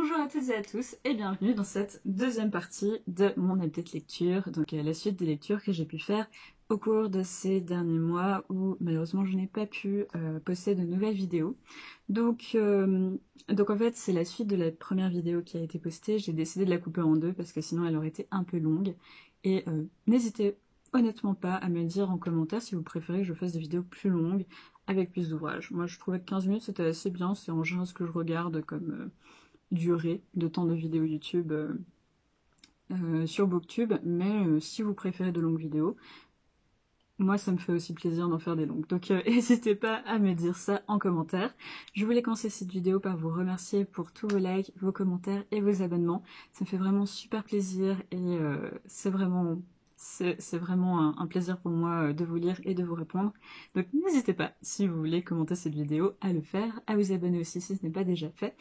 Bonjour à toutes et à tous et bienvenue dans cette deuxième partie de mon update lecture, donc la suite des lectures que j'ai pu faire au cours de ces derniers mois où malheureusement je n'ai pas pu poster de nouvelles vidéos. Donc en fait c'est la suite de la première vidéo qui a été postée, j'ai décidé de la couper en deux parce que sinon elle aurait été un peu longue et n'hésitez honnêtement pas à me dire en commentaire si vous préférez que je fasse des vidéos plus longues avec plus d'ouvrages. Moi je trouvais que 15 minutes c'était assez bien, c'est en général ce que je regarde comme durée de temps de vidéos YouTube sur Booktube, mais si vous préférez de longues vidéos, moi ça me fait aussi plaisir d'en faire des longues. Donc n'hésitez pas à me dire ça en commentaire. Je voulais commencer cette vidéo par vous remercier pour tous vos likes, vos commentaires et vos abonnements. Ça me fait vraiment super plaisir et c'est vraiment un plaisir pour moi de vous lire et de vous répondre. Donc n'hésitez pas, si vous voulez commenter cette vidéo, à le faire, à vous abonner aussi si ce n'est pas déjà fait.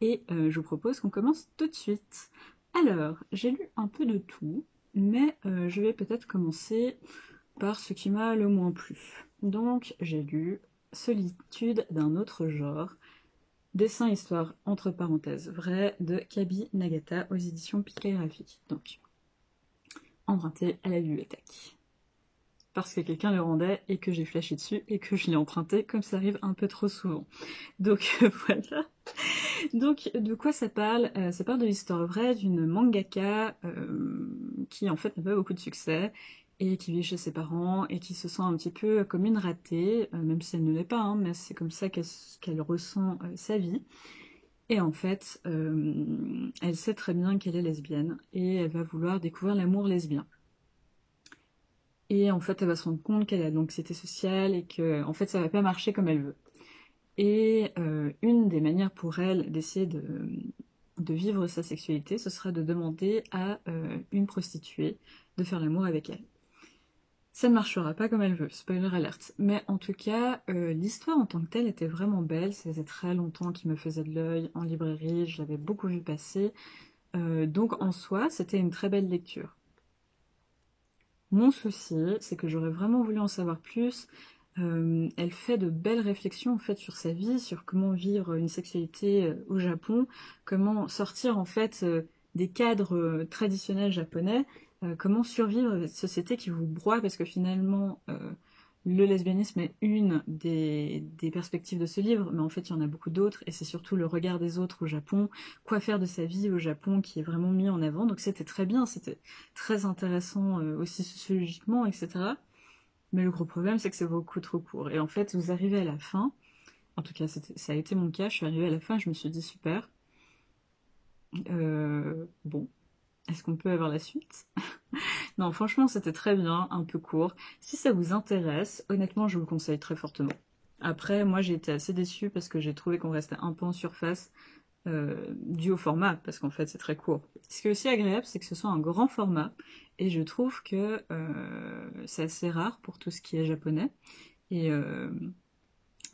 Et je vous propose qu'on commence tout de suite. Alors, j'ai lu un peu de tout, mais je vais peut-être commencer par ce qui m'a le moins plu. Donc, j'ai lu Solitude d'un autre genre, dessin histoire entre parenthèses vrai de Kabi Nagata aux éditions Pika Graphique. Donc, emprunté à la bibliothèque. Parce que quelqu'un le rendait et que j'ai flashé dessus et que je l'ai emprunté comme ça arrive un peu trop souvent. Donc voilà. Donc de quoi ça parle? Ça parle de l'histoire vraie d'une mangaka qui en fait n'a pas beaucoup de succès et qui vit chez ses parents et qui se sent un petit peu comme une ratée, même si elle ne l'est pas, hein, mais c'est comme ça qu'elle ressent sa vie. Et en fait, elle sait très bien qu'elle est lesbienne et elle va vouloir découvrir l'amour lesbien. Et en fait, elle va se rendre compte qu'elle a de l'anxiété sociale et que en fait, ça va pas marcher comme elle veut. Et une des manières pour elle d'essayer de vivre sa sexualité, ce sera de demander à une prostituée de faire l'amour avec elle. Ça ne marchera pas comme elle veut, spoiler alert. Mais en tout cas, l'histoire en tant que telle était vraiment belle. Ça faisait très longtemps qu'il me faisait de l'œil en librairie, je l'avais beaucoup vu passer. Donc en soi, c'était une très belle lecture. Mon souci, c'est que j'aurais vraiment voulu en savoir plus. Elle fait de belles réflexions en fait sur sa vie, sur comment vivre une sexualité au Japon, comment sortir en fait des cadres traditionnels japonais, comment survivre à cette société qui vous broie parce que finalement le lesbianisme est une des perspectives de ce livre, mais en fait il y en a beaucoup d'autres et c'est surtout le regard des autres au Japon, quoi faire de sa vie au Japon qui est vraiment mis en avant. Donc c'était très bien, c'était très intéressant aussi sociologiquement, etc. Mais le gros problème, c'est que c'est beaucoup trop court. Et en fait, vous arrivez à la fin, en tout cas, ça a été mon cas, je suis arrivée à la fin, je me suis dit super. Bon, est-ce qu'on peut avoir la suite? Non, franchement, c'était très bien, un peu court. Si ça vous intéresse, honnêtement, je vous le conseille très fortement. Après, moi, j'ai été assez déçue parce que j'ai trouvé qu'on restait un peu en surface dû au format, parce qu'en fait, c'est très court. Ce qui est aussi agréable, c'est que ce soit un grand format, et je trouve que c'est assez rare pour tout ce qui est japonais, et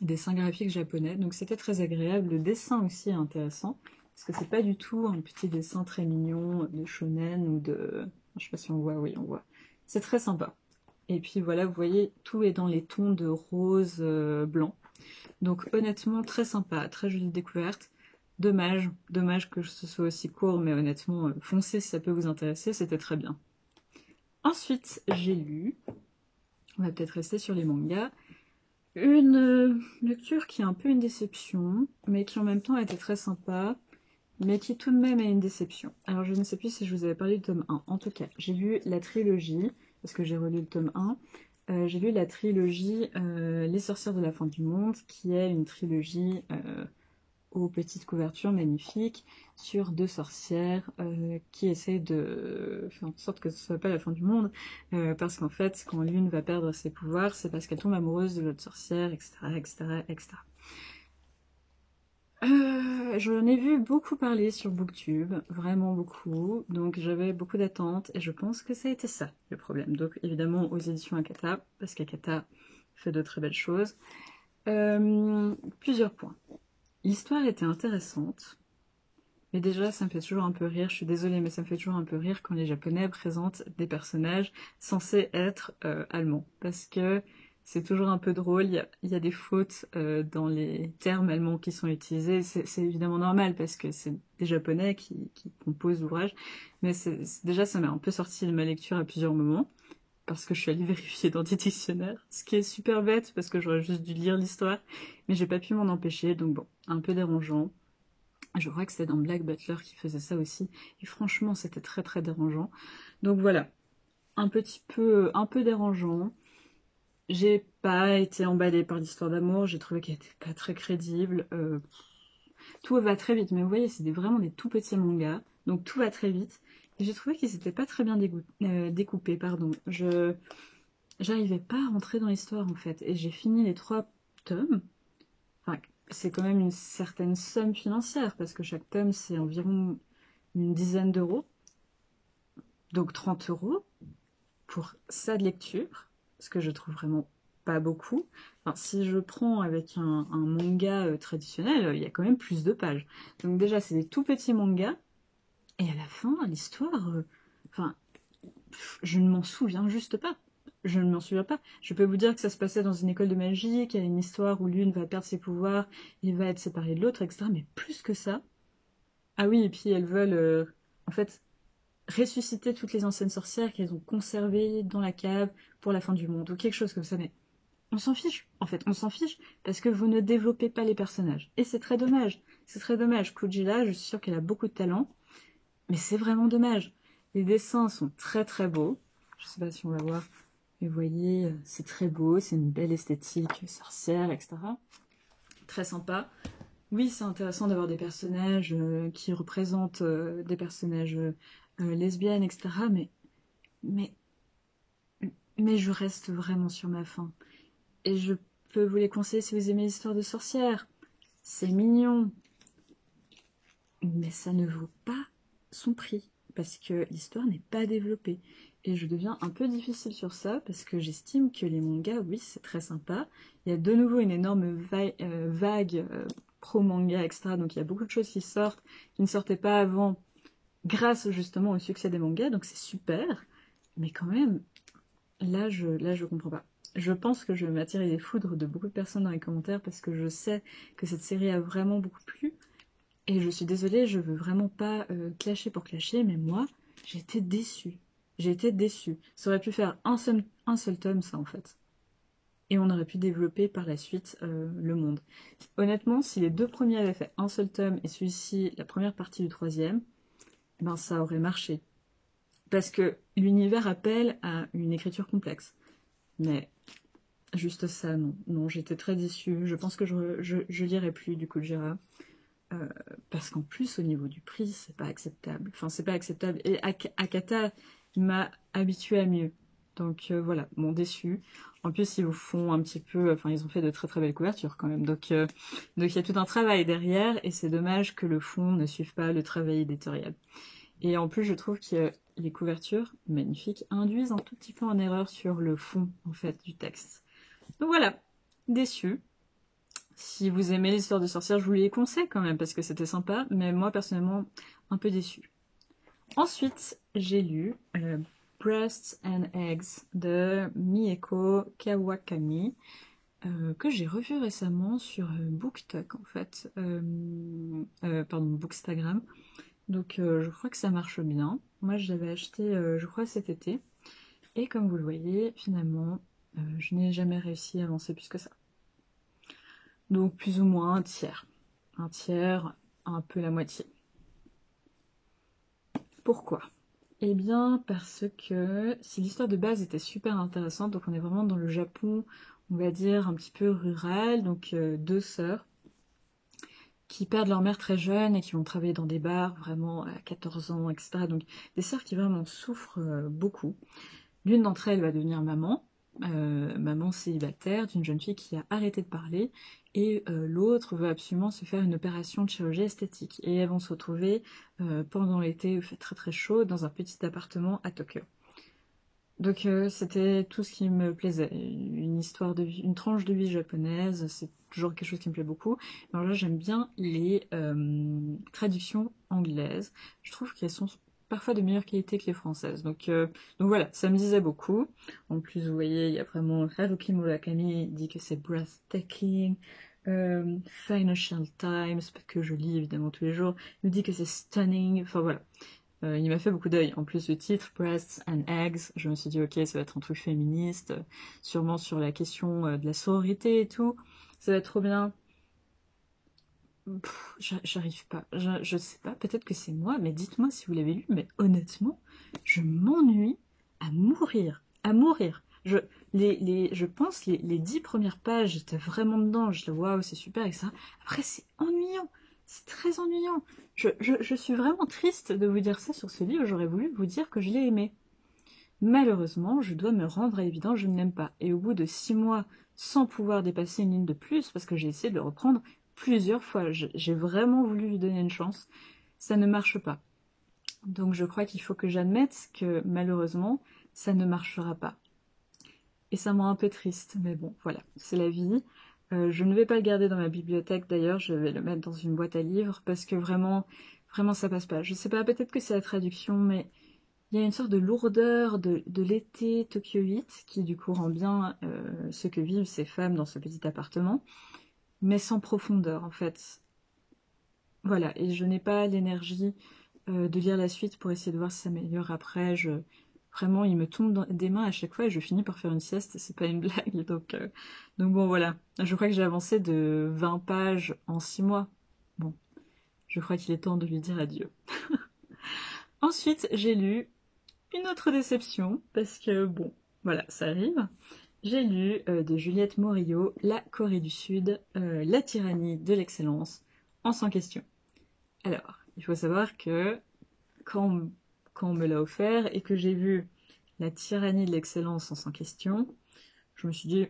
dessin graphique japonais, donc c'était très agréable. Le dessin aussi est intéressant, parce que c'est pas du tout un petit dessin très mignon de shonen ou de... Je sais pas si on voit, oui on voit. C'est très sympa. Et puis voilà, vous voyez, tout est dans les tons de rose blanc. Donc honnêtement, très sympa, très jolie découverte. Dommage que ce soit aussi court, mais honnêtement, foncez si ça peut vous intéresser, c'était très bien. Ensuite, j'ai lu, on va peut-être rester sur les mangas, une lecture qui est un peu une déception, mais qui en même temps a été très sympa, mais qui tout de même est une déception. Alors je ne sais plus si je vous avais parlé du tome 1. En tout cas, j'ai lu la trilogie, parce que j'ai relu le tome 1. J'ai lu la trilogie Les sorcières de la fin du monde, qui est une trilogie aux petites couvertures magnifiques sur deux sorcières qui essaient de faire en sorte que ce soit pas la fin du monde, parce qu'en fait, quand l'une va perdre ses pouvoirs, c'est parce qu'elle tombe amoureuse de l'autre sorcière, etc., etc., etc. J'en ai vu beaucoup parler sur Booktube, vraiment beaucoup, donc j'avais beaucoup d'attentes et je pense que ça a été ça le problème. Donc évidemment aux éditions Akata, parce qu'Akata fait de très belles choses. Plusieurs points. L'histoire était intéressante, mais déjà ça me fait toujours un peu rire, je suis désolée mais ça me fait toujours un peu rire quand les japonais présentent des personnages censés être allemands, parce que c'est toujours un peu drôle, il y a des fautes dans les termes allemands qui sont utilisés, c'est évidemment normal parce que c'est des Japonais qui composent l'ouvrage, mais déjà ça m'a un peu sorti de ma lecture à plusieurs moments, parce que je suis allée vérifier dans des dictionnaires, ce qui est super bête parce que j'aurais juste dû lire l'histoire, mais j'ai pas pu m'en empêcher, donc bon, un peu dérangeant. Je crois que c'était dans Black Butler qui faisait ça aussi, et franchement c'était très très dérangeant. Donc voilà, un peu dérangeant. J'ai pas été emballée par l'histoire d'amour, j'ai trouvé qu'elle était pas très crédible. Tout va très vite, mais vous voyez, c'est vraiment des tout petits mangas, donc tout va très vite. Et j'ai trouvé qu'ils étaient pas très bien découpés, pardon. J'arrivais pas à rentrer dans l'histoire en fait, et j'ai fini les 3 tomes. Enfin, c'est quand même une certaine somme financière, parce que chaque tome c'est environ une dizaine d'euros. Donc 30 euros pour ça de lecture, ce que je trouve vraiment pas beaucoup. Enfin, si je prends avec un manga traditionnel, il y a quand même plus de pages. Donc déjà, c'est des tout petits mangas, et à la fin, l'histoire, enfin, je ne m'en souviens juste pas. Je ne m'en souviens pas. Je peux vous dire que ça se passait dans une école de magie, qu'il y a une histoire où l'une va perdre ses pouvoirs, et va être séparée de l'autre, etc. Mais plus que ça. Ah oui, et puis elles veulent, en fait, ressusciter toutes les anciennes sorcières qu'elles ont conservées dans la cave pour la fin du monde, ou quelque chose comme ça, mais on s'en fiche, en fait, on s'en fiche, parce que vous ne développez pas les personnages. Et c'est très dommage, c'est très dommage. Kujila, je suis sûre qu'elle a beaucoup de talent, mais c'est vraiment dommage. Les dessins sont très très beaux, je sais pas si on va voir, mais vous voyez, c'est très beau, c'est une belle esthétique sorcière, etc. Très sympa. Oui, c'est intéressant d'avoir des personnages qui représentent des personnages lesbiennes, etc. Mais, mais je reste vraiment sur ma faim. Et je peux vous les conseiller si vous aimez l'histoire de sorcières. C'est mignon. Mais ça ne vaut pas son prix. Parce que l'histoire n'est pas développée. Et je deviens un peu difficile sur ça, parce que j'estime que les mangas, oui, c'est très sympa. Il y a de nouveau une énorme vague pro-manga, etc. Donc il y a beaucoup de choses qui sortent, qui ne sortaient pas avant, grâce justement au succès des mangas. Donc c'est super. Mais quand même, là, je comprends pas. Je pense que je vais m'attirer les foudres de beaucoup de personnes dans les commentaires parce que je sais que cette série a vraiment beaucoup plu. Et je suis désolée, je veux vraiment pas clasher pour clasher, mais moi, j'ai été déçue. J'ai été déçue. Ça aurait pu faire un seul tome, ça, en fait. Et on aurait pu développer par la suite le monde. Honnêtement, si les 2 premiers avaient fait un seul tome et celui-ci, la première partie du 3e, ben ça aurait marché. Parce que l'univers appelle à une écriture complexe. Mais juste ça, non. Non, j'étais très déçue. Je pense que je lirai plus du Kujira. Parce qu'en plus, au niveau du prix, c'est pas acceptable. Enfin, c'est pas acceptable. Et Akata m'a habitué à mieux. Donc voilà, bon, déçu. En plus, ils vous font un petit peu... Enfin, ils ont fait de très très belles couvertures quand même. Donc il y a tout un travail derrière. Et c'est dommage que le fond ne suive pas le travail éditorial. Et en plus, je trouve que les couvertures, magnifiques, induisent un tout petit peu en erreur sur le fond, en fait, du texte. Donc voilà, déçu. Si vous aimez l'histoire de sorcières, je vous les conseille quand même, parce que c'était sympa, mais moi, personnellement, un peu déçu. Ensuite, j'ai lu Breasts and Eggs de Mieko Kawakami, que j'ai revu récemment sur BookTok, en fait. Pardon, Bookstagram. Donc je crois que ça marche bien. Moi je l'avais acheté je crois cet été. Et comme vous le voyez, finalement, je n'ai jamais réussi à avancer plus que ça. Donc plus ou moins un tiers. Un tiers, un peu la moitié. Pourquoi? Eh bien parce que si l'histoire de base était super intéressante, donc on est vraiment dans le Japon, on va dire un petit peu rural, donc 2 sœurs qui perdent leur mère très jeune et qui vont travailler dans des bars vraiment à 14 ans, etc. Donc des sœurs qui vraiment souffrent beaucoup. L'une d'entre elles va devenir maman, maman célibataire d'une jeune fille qui a arrêté de parler, et l'autre veut absolument se faire une opération de chirurgie esthétique. Et elles vont se retrouver pendant l'été, il fait très très chaud, dans un petit appartement à Tokyo. Donc c'était tout ce qui me plaisait, une histoire de vie, une tranche de vie japonaise, c'est toujours quelque chose qui me plaît beaucoup. Alors là j'aime bien les traductions anglaises, je trouve qu'elles sont parfois de meilleure qualité que les françaises. Donc voilà, ça me disait beaucoup. En plus, vous voyez, il y a vraiment Haruki Murakami dit que c'est breathtaking. Financial Times, que je lis évidemment tous les jours, me dit que c'est stunning. Enfin voilà. Il m'a fait beaucoup d'œil. En plus, le titre, Breasts and Eggs, je me suis dit, ok, ça va être un truc féministe, sûrement sur la question de la sororité et tout. Ça va être trop bien. J'arrive pas. Je sais pas, peut-être que c'est moi, mais dites-moi si vous l'avez lu, mais honnêtement, je m'ennuie à mourir. À mourir. Je pense les 10 premières pages, j'étais vraiment dedans, je dis waouh, c'est super, et ça. Après, c'est ennuyant. C'est très ennuyant. Je suis vraiment triste de vous dire ça sur ce livre, j'aurais voulu vous dire que je l'ai aimé. Malheureusement, je dois me rendre à l'évidence, je ne l'aime pas. Et au bout de 6 mois, sans pouvoir dépasser une ligne de plus, parce que j'ai essayé de le reprendre plusieurs fois, j'ai vraiment voulu lui donner une chance, ça ne marche pas. Donc je crois qu'il faut que j'admette que malheureusement, ça ne marchera pas. Et ça me rend un peu triste, mais bon, voilà, c'est la vie. Je ne vais pas le garder dans ma bibliothèque d'ailleurs, je vais le mettre dans une boîte à livres, parce que vraiment, vraiment ça passe pas. Je sais pas, peut-être que c'est la traduction, mais il y a une sorte de lourdeur de l'été tokyoïte qui du coup rend bien ce que vivent ces femmes dans ce petit appartement, mais sans profondeur en fait. Voilà, et je n'ai pas l'énergie de lire la suite pour essayer de voir si ça s'améliore après. Vraiment, il me tombe des mains à chaque fois et je finis par faire une sieste, c'est pas une blague. Donc bon, voilà. Je crois que j'ai avancé de 20 pages en 6 mois. Bon, je crois qu'il est temps de lui dire adieu. Ensuite, j'ai lu une autre déception, parce que bon, voilà, ça arrive. J'ai lu de Juliette Morillo, La Corée du Sud, la tyrannie de l'excellence, en 100 questions. Alors, il faut savoir que quand on me l'a offert et que j'ai vu La tyrannie de l'excellence en 100 questions, je me suis dit,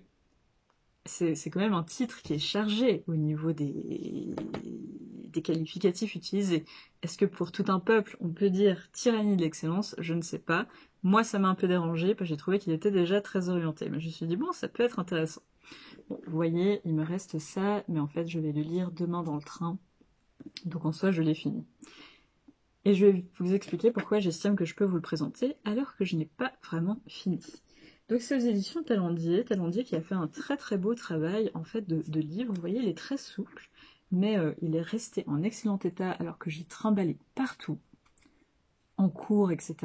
c'est quand même un titre qui est chargé au niveau des qualificatifs utilisés. Est-ce que pour tout un peuple, on peut dire tyrannie de l'excellence? Je ne sais pas. Moi, ça m'a un peu dérangé parce que j'ai trouvé qu'il était déjà très orienté. Mais je me suis dit, bon, ça peut être intéressant. Bon, vous voyez, il me reste ça, mais en fait, je vais le lire demain dans le train. Donc en soi, je l'ai fini. Et je vais vous expliquer pourquoi j'estime que je peux vous le présenter alors que je n'ai pas vraiment fini. Donc c'est aux éditions Talendier qui a fait un très très beau travail en fait de livre. Vous voyez, il est très souple, mais il est resté en excellent état alors que j'ai trimballé partout, en cours, etc.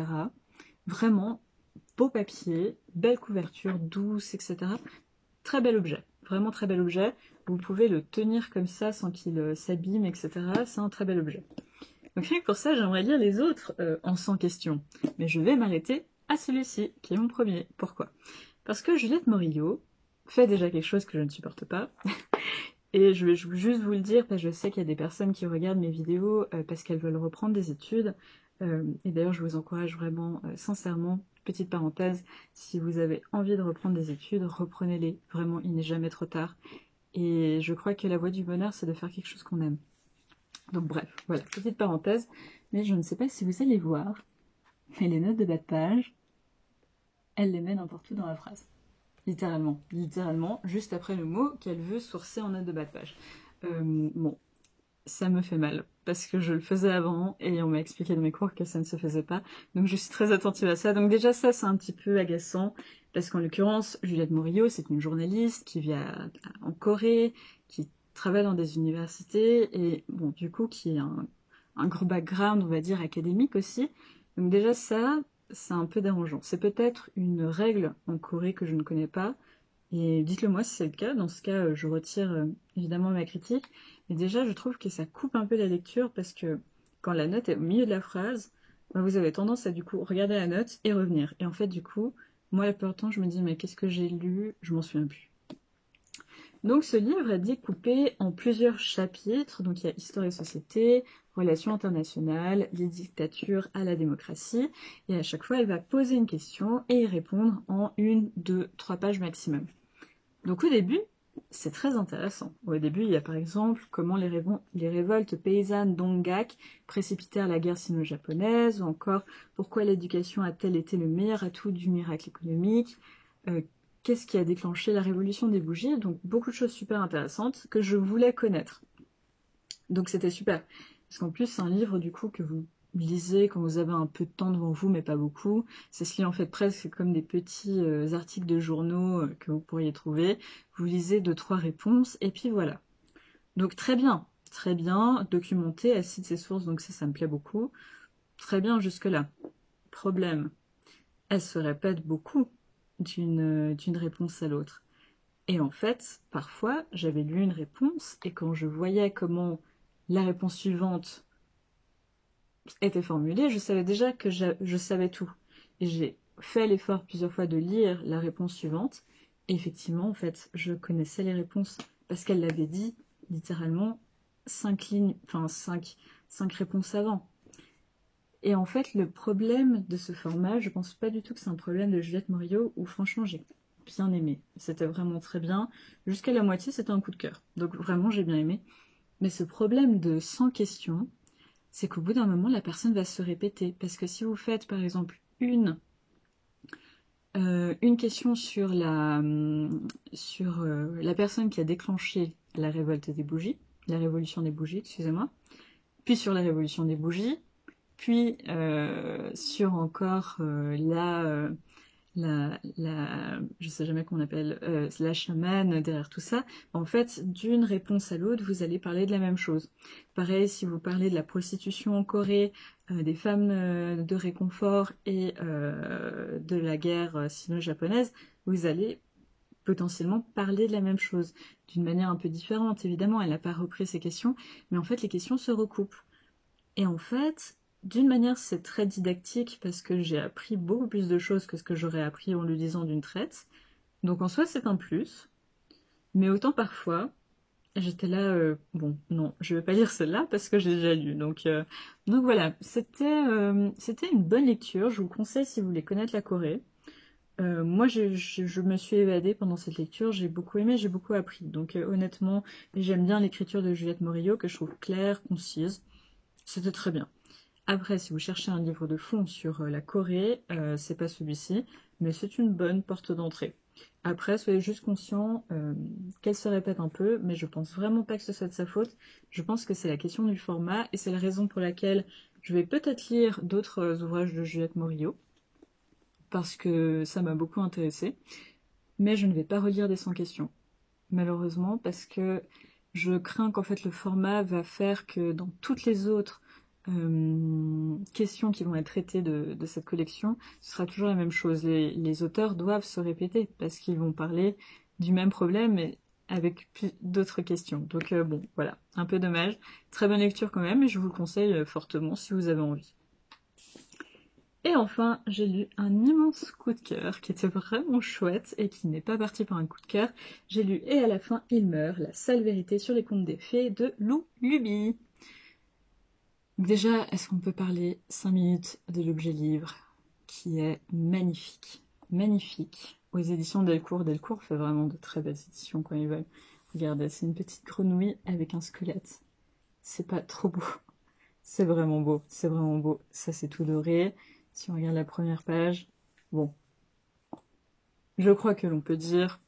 Vraiment, beau papier, belle couverture, douce, etc. Très bel objet, vraiment très bel objet. Vous pouvez le tenir comme ça sans qu'il s'abîme, etc. C'est un très bel objet. Donc rien que pour ça, j'aimerais lire les autres en 100 questions. Mais je vais m'arrêter à celui-ci, qui est mon premier. Pourquoi? Parce que Juliette Morillo fait déjà quelque chose que je ne supporte pas. Et je vais juste vous le dire, parce que je sais qu'il y a des personnes qui regardent mes vidéos parce qu'elles veulent reprendre des études. Et d'ailleurs, je vous encourage vraiment, sincèrement, petite parenthèse, si vous avez envie de reprendre des études, reprenez-les. Vraiment, il n'est jamais trop tard. Et je crois que la voie du bonheur, c'est de faire quelque chose qu'on aime. Donc bref, voilà, petite parenthèse. Mais je ne sais pas si vous allez voir, mais les notes de bas de page, elle les met n'importe où dans la phrase. Littéralement, juste après le mot qu'elle veut sourcer en note de bas de page. Bon, ça me fait mal, parce que je le faisais avant, et on m'a expliqué dans mes cours que ça ne se faisait pas, donc je suis très attentive à ça. Donc déjà ça, c'est un petit peu agaçant, parce qu'en l'occurrence, Juliette Morillo, c'est une journaliste qui vit en Corée, qui travaille dans des universités, et bon, du coup, qui a un gros background, on va dire, académique aussi. Donc déjà ça, c'est un peu dérangeant. C'est peut-être une règle en Corée que je ne connais pas, et dites-le moi si c'est le cas. Dans ce cas, je retire évidemment ma critique. Mais déjà, je trouve que ça coupe un peu la lecture parce que quand la note est au milieu de la phrase, bah, vous avez tendance à du coup regarder la note et revenir. Et en fait, du coup, moi, la plupart du temps, je me dis mais qu'est-ce que j'ai lu? Je m'en souviens plus. Donc ce livre est découpé en plusieurs chapitres. Donc il y a Histoire et société, Relations internationales, les dictatures à la démocratie. Et à chaque fois, elle va poser une question et y répondre en 1, 2, 3 pages maximum. Donc au début, c'est très intéressant. Au début, il y a par exemple comment les révoltes paysannes d'Ongak précipitèrent la guerre sino-japonaise, ou encore pourquoi l'éducation a-t-elle été le meilleur atout du miracle économique, qu'est-ce qui a déclenché la révolution des bougies, donc beaucoup de choses super intéressantes que je voulais connaître. Donc c'était super, parce qu'en plus c'est un livre du coup que vous lisez quand vous avez un peu de temps devant vous, mais pas beaucoup. Ça se lit en fait presque comme des petits articles de journaux que vous pourriez trouver. Vous lisez 2-3 réponses, et puis voilà. Donc très bien, documenté, elle cite ses sources, donc ça me plaît beaucoup. Très bien jusque-là. Problème, elle se répète beaucoup d'une réponse à l'autre. Et en fait, parfois, j'avais lu une réponse, et quand je voyais comment la réponse suivante était formulée, je savais déjà que je savais tout. Et j'ai fait l'effort plusieurs fois de lire la réponse suivante, et effectivement, en fait, je connaissais les réponses, parce qu'elle l'avait dit, littéralement, 5 lignes, enfin 5 réponses avant. Et en fait, le problème de ce format, je pense pas du tout que c'est un problème de Juliette Morillo, où franchement, j'ai bien aimé. C'était vraiment très bien. Jusqu'à la moitié, c'était un coup de cœur. Donc vraiment, j'ai bien aimé. Mais ce problème de 100 questions, c'est qu'au bout d'un moment, la personne va se répéter. Parce que si vous faites, par exemple, une question sur la personne qui a déclenché la révolte des bougies, la révolution des bougies, excusez-moi, puis sur la révolution des bougies, puis sur encore je sais jamais comment on appelle, la chamane derrière tout ça. En fait, d'une réponse à l'autre, vous allez parler de la même chose. Pareil, si vous parlez de la prostitution en Corée, des femmes de réconfort et de la guerre sino-japonaise, vous allez potentiellement parler de la même chose, d'une manière un peu différente. Évidemment, elle n'a pas repris ces questions, mais en fait, les questions se recoupent. Et en fait, d'une manière, c'est très didactique parce que j'ai appris beaucoup plus de choses que ce que j'aurais appris en le lisant d'une traite. Donc en soi, c'est un plus. Mais autant parfois, j'étais là, bon, non, je vais pas lire celle-là parce que j'ai déjà lu. Donc voilà, c'était une bonne lecture. Je vous conseille si vous voulez connaître la Corée. Moi, je me suis évadée pendant cette lecture. J'ai beaucoup aimé, j'ai beaucoup appris. Donc honnêtement, j'aime bien l'écriture de Juliette Morillo que je trouve claire, concise. C'était très bien. Après, si vous cherchez un livre de fond sur la Corée, c'est pas celui-ci, mais c'est une bonne porte d'entrée. Après, soyez juste conscient qu'elle se répète un peu, mais je pense vraiment pas que ce soit de sa faute. Je pense que c'est la question du format, et c'est la raison pour laquelle je vais peut-être lire d'autres ouvrages de Juliette Morillo, parce que ça m'a beaucoup intéressée, mais je ne vais pas relire des 100 questions, malheureusement, parce que je crains qu'en fait le format va faire que dans toutes les autres questions qui vont être traitées de cette collection, ce sera toujours la même chose. Les auteurs doivent se répéter parce qu'ils vont parler du même problème mais avec d'autres questions. Donc bon, voilà, un peu dommage. Très bonne lecture quand même et je vous le conseille fortement si vous avez envie. Et enfin, j'ai lu un immense coup de cœur qui était vraiment chouette et qui n'est pas parti par un coup de cœur. J'ai lu Et à la fin, il meurt, la sale vérité sur les contes des fées de Lou Luby. Déjà, est-ce qu'on peut parler 5 minutes de l'objet livre qui est magnifique, magnifique, aux éditions Delcourt. Delcourt fait vraiment de très belles éditions quand ils veulent. Regardez, c'est une petite grenouille avec un squelette. C'est pas trop beau. C'est vraiment beau, c'est vraiment beau. Ça, c'est tout doré. Si on regarde la première page, bon, je crois que l'on peut dire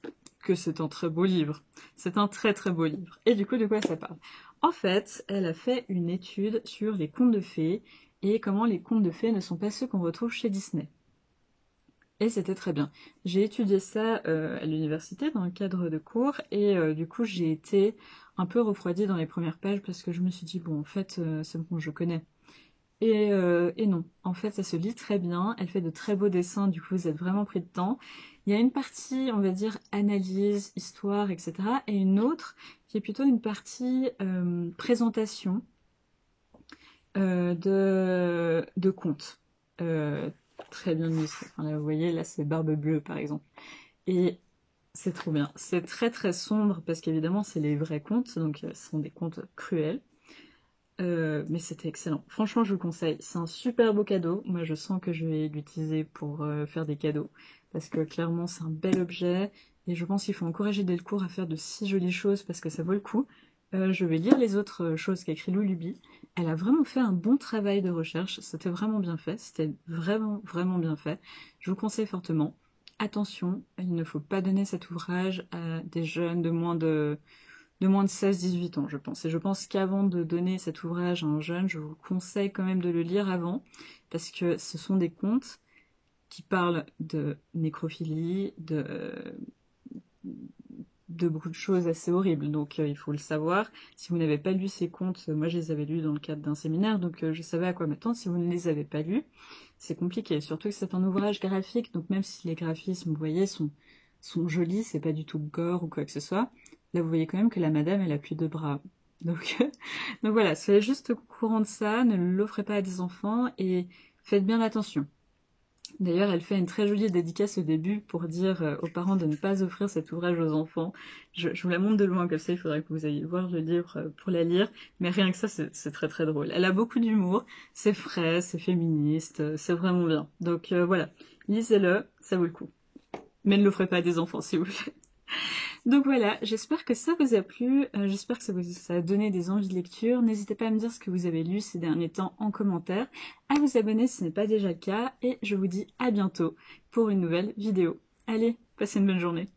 que c'est un très beau livre. C'est un très très beau livre. Et du coup, de quoi ça parle? En fait, elle a fait une étude sur les contes de fées et comment les contes de fées ne sont pas ceux qu'on retrouve chez Disney. Et c'était très bien. J'ai étudié ça à l'université dans le cadre de cours et du coup j'ai été un peu refroidie dans les premières pages parce que je me suis dit bon en fait c'est bon je connais. Et non, en fait ça se lit très bien, elle fait de très beaux dessins, du coup vous êtes vraiment pris de temps. Il y a une partie, on va dire, analyse, histoire, etc. et une autre qui est plutôt une partie présentation de contes. Très bien illustré. Enfin, là, vous voyez, là c'est Barbe Bleue par exemple. Et c'est trop bien. C'est très très sombre parce qu'évidemment c'est les vrais contes, donc ce sont des contes cruels. Mais c'était excellent. Franchement, je vous le conseille. C'est un super beau cadeau. Moi, je sens que je vais l'utiliser pour faire des cadeaux. Parce que clairement, c'est un bel objet. Et je pense qu'il faut encourager Delcourt à faire de si jolies choses parce que ça vaut le coup. Je vais lire les autres choses qu'a écrit Lou Luby. Elle a vraiment fait un bon travail de recherche. C'était vraiment bien fait. C'était vraiment, vraiment bien fait. Je vous conseille fortement. Attention, il ne faut pas donner cet ouvrage à des jeunes de moins de de moins de 16-18 ans, je pense. Et je pense qu'avant de donner cet ouvrage à un jeune, je vous conseille quand même de le lire avant, parce que ce sont des contes qui parlent de nécrophilie, de beaucoup de choses assez horribles, donc il faut le savoir. Si vous n'avez pas lu ces contes, moi je les avais lus dans le cadre d'un séminaire, donc je savais à quoi m'attendre. Si vous ne les avez pas lus, c'est compliqué, surtout que c'est un ouvrage graphique, donc même si les graphismes, vous voyez, sont jolis, c'est pas du tout gore ou quoi que ce soit, là vous voyez quand même que la madame, elle a plus de bras. Donc, donc voilà, soyez juste au courant de ça, ne l'offrez pas à des enfants, et faites bien attention. D'ailleurs, elle fait une très jolie dédicace au début pour dire aux parents de ne pas offrir cet ouvrage aux enfants. Je vous la montre de loin, comme ça il faudra que vous ayez voir le livre pour la lire, mais rien que ça, c'est très très drôle. Elle a beaucoup d'humour, c'est frais, c'est féministe, c'est vraiment bien. Donc voilà, lisez-le, ça vaut le coup. Mais ne l'offrez pas à des enfants, s'il vous plaît. Donc voilà, j'espère que ça vous a plu, j'espère que ça a donné des envies de lecture. N'hésitez pas à me dire ce que vous avez lu ces derniers temps en commentaire, à vous abonner si ce n'est pas déjà le cas, et je vous dis à bientôt pour une nouvelle vidéo. Allez, passez une bonne journée.